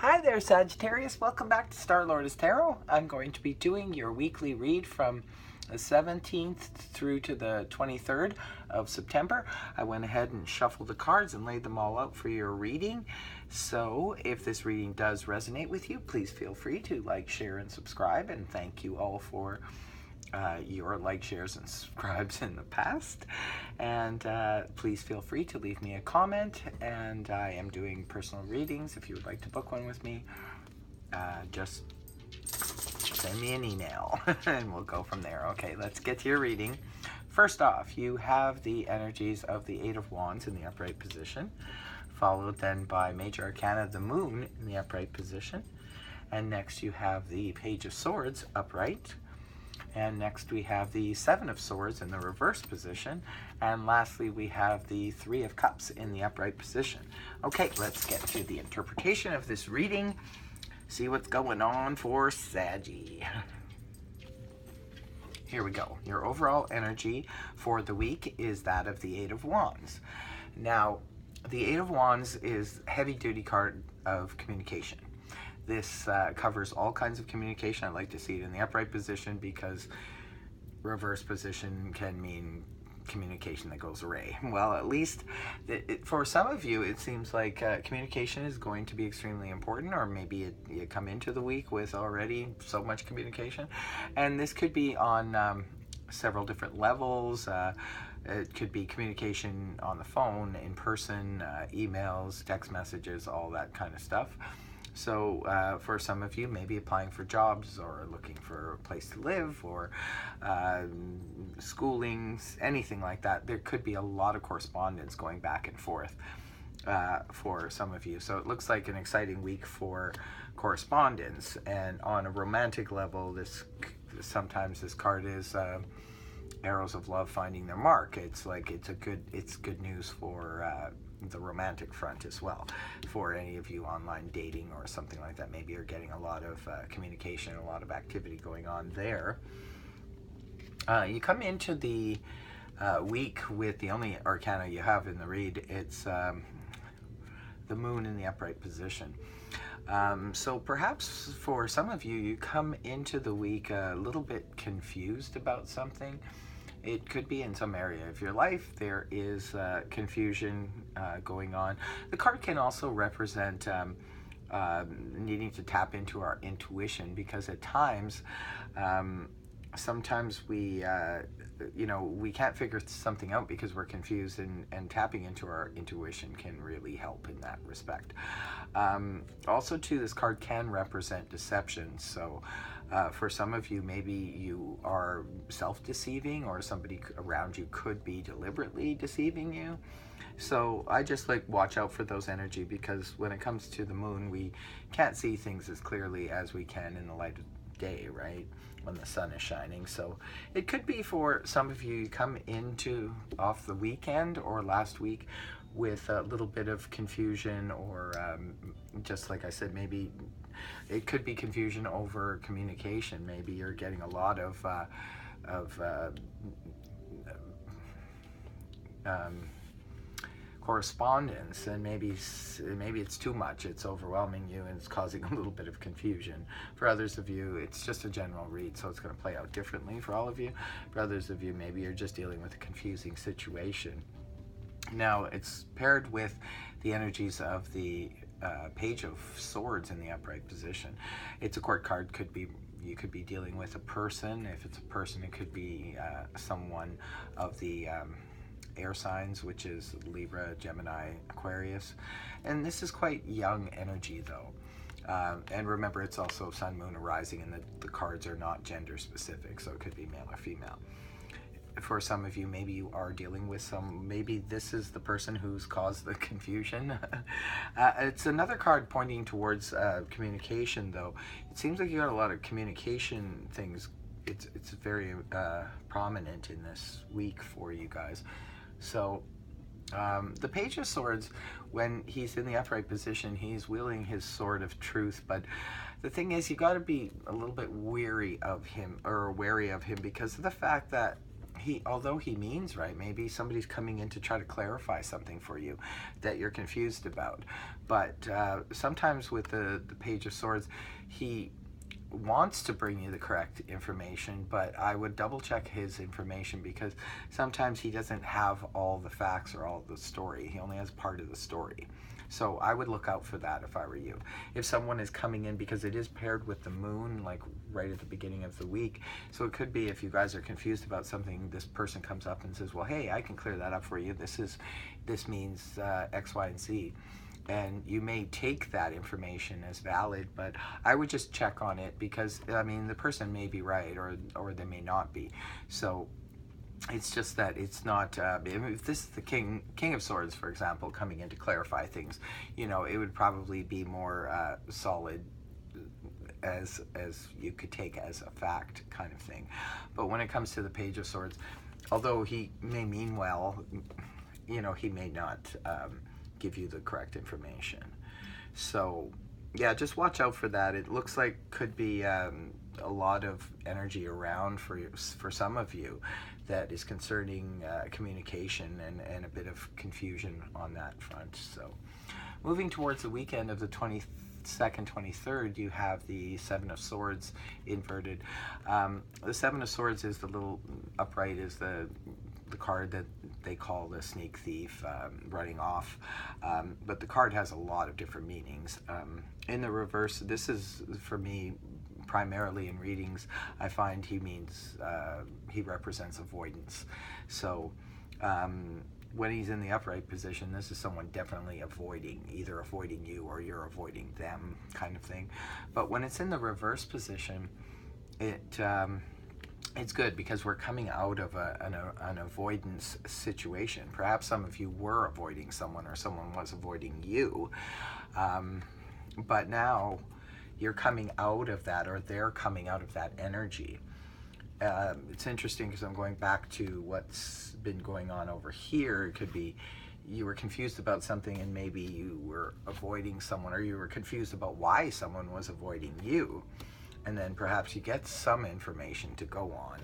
Hi there, Sagittarius. Welcome back to Star-Lord's Tarot. I'm going to be doing your weekly read from the 17th through to the 23rd of September. I went ahead and shuffled the cards and laid them all out for your reading. So if this reading does resonate with you, please feel free to like, share, and subscribe. And thank you all for your like, shares, and subscribes in the past. And please feel free to leave me a comment. And I am doing personal readings. If you would like to book one with me, just send me an email and we'll go from there. Okay, let's get to your reading. First off, you have the energies of the Eight of Wands in the upright position, followed then by Major Arcana, the Moon, in the upright position. And next you have the Page of Swords upright. And next we have the Seven of Swords in the reverse position. And lastly, we have the Three of Cups in the upright position. Okay, let's get to the interpretation of this reading. See what's going on for Saggy. Here we go. Your overall energy for the week is that of the Eight of Wands. Now, the Eight of Wands is a heavy-duty card of communication. This covers all kinds of communication. I like to see it in the upright position because reverse position can mean communication that goes awry. Well, at least for some of you, it seems like communication is going to be extremely important, or maybe you come into the week with already so much communication. And this could be on several different levels. It could be communication on the phone, in person, emails, text messages, all that kind of stuff. So for some of you, maybe applying for jobs or looking for a place to live or schooling, anything like that, there could be a lot of correspondence going back and forth for some of you. So it looks like an exciting week for correspondence. And on a romantic level, sometimes this card is arrows of love finding their mark. It's like it's good news for the romantic front as well. For any of you online dating or something like that, maybe you're getting a lot of communication, a lot of activity going on there. You come into the week with the only arcana you have in the read. It's the Moon in the upright position. So perhaps for some of you, you come into the week a little bit confused about something. It could be in some area of your life there is confusion going on. The card can also represent needing to tap into our intuition, because at times, sometimes we can't figure something out because we're confused, and tapping into our intuition can really help in that respect. Also too, this card can represent deception. So for some of you, maybe you are self-deceiving, or somebody around you could be deliberately deceiving you. So I just watch out for those energy, because when it comes to the Moon, we can't see things as clearly as we can in the light of day, right, when the sun is shining. So it could be for some of you, you come into off the weekend or last week with a little bit of confusion, or just like I said, maybe it could be confusion over communication. Maybe you're getting a lot of correspondence, and maybe it's too much, it's overwhelming you, and it's causing a little bit of confusion. For others of you, it's just a general read, so it's going to play out differently for all of you. For others of you, maybe you're just dealing with a confusing situation. Now, it's paired with the energies of the Page of Swords in the upright position. It's a court card. You could be dealing with a person. If it's a person, it could be someone of the air signs, which is Libra, Gemini, Aquarius. And this is quite young energy, though. And remember, it's also Sun, Moon, Rising, and the cards are not gender specific, so it could be male or female. For some of you, maybe you are dealing with maybe this is the person who's caused the confusion. It's another card pointing towards communication, though. It seems like you got a lot of communication things. It's very prominent in this week for you guys. So the Page of Swords, when he's in the upright position, he's wielding his sword of truth. But the thing is, you got to be a little bit wary of him, because of the fact that although he means right, maybe somebody's coming in to try to clarify something for you that you're confused about. But sometimes with the Page of Swords, he wants to bring you the correct information, but I would double check his information, because sometimes he doesn't have all the facts or all the story. He only has part of the story. So I would look out for that if I were you. If someone is coming in, because it is paired with the moon, like right at the beginning of the week, so it could be if you guys are confused about something, this person comes up and says, well, hey, I can clear that up for you. This means X, Y, and Z. And you may take that information as valid, but I would just check on it, because I mean, the person may be right, or they may not be. So it's just that it's not, if this is the King of Swords, for example, coming in to clarify things, you know, it would probably be more solid, as you could take as a fact kind of thing. But when it comes to the Page of Swords, although he may mean well, you know, he may not give you the correct information. So yeah, just watch out for that. It looks like could be a lot of energy around for some of you that is concerning communication, and a bit of confusion on that front. So moving towards the weekend of the 22nd, 23rd, you have the Seven of Swords inverted. The Seven of Swords is the little upright, is the card that they call the sneak thief, running off, but the card has a lot of different meanings. In the reverse, this is, for me, primarily in readings, I find he means, he represents avoidance. So when he's in the upright position, this is someone definitely either avoiding you or you're avoiding them, kind of thing. But when it's in the reverse position, it's good, because we're coming out of an avoidance situation. Perhaps some of you were avoiding someone, or someone was avoiding you, but now you're coming out of that, or they're coming out of that energy. It's interesting, because I'm going back to what's been going on over here. It could be you were confused about something, and maybe you were avoiding someone, or you were confused about why someone was avoiding you. And then perhaps you get some information to go on,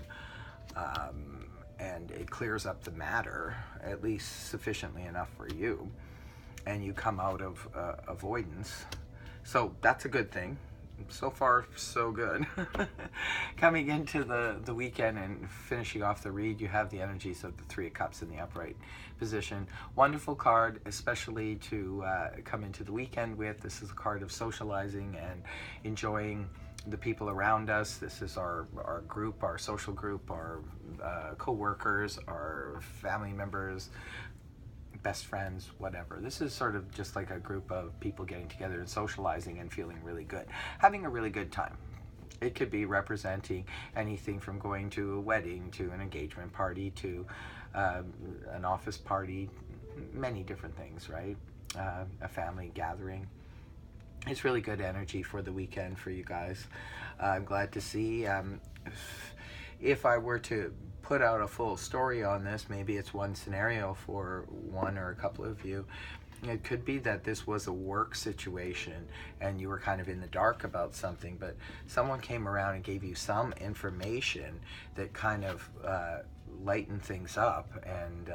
and it clears up the matter, at least sufficiently enough for you, and you come out of avoidance. So that's a good thing. So far, so good. Coming into the weekend and finishing off the read, you have the energies of the Three of Cups in the upright position. Wonderful card, especially to come into the weekend with. This is a card of socializing and enjoying the people around us. This is our group, our social group, our co-workers, our family members, best friends, whatever. This is sort of just like a group of people getting together and socializing and feeling really good, having a really good time. It could be representing anything from going to a wedding, to an engagement party, to an office party, many different things, right? A family gathering. It's really good energy for the weekend for you guys. I'm glad to see. If I were to put out a full story on this, maybe it's one scenario for one or a couple of you. It could be that this was a work situation and you were kind of in the dark about something, but someone came around and gave you some information that kind of lightened things up, and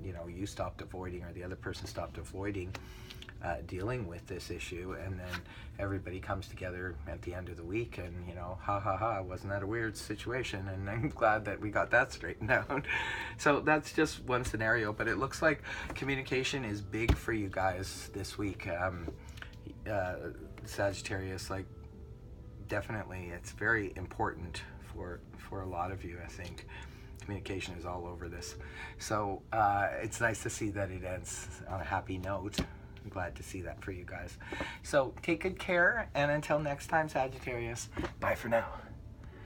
you know, you stopped avoiding, or the other person stopped avoiding dealing with this issue, and then everybody comes together at the end of the week, and you know, ha ha ha, wasn't that a weird situation? And I'm glad that we got that straightened out. So that's just one scenario, but it looks like communication is big for you guys this week. Sagittarius, like, definitely it's very important for a lot of you. I think communication is all over this, so it's nice to see that it ends on a happy note. I'm glad to see that for you guys. So take good care, and until next time, Sagittarius, bye for now.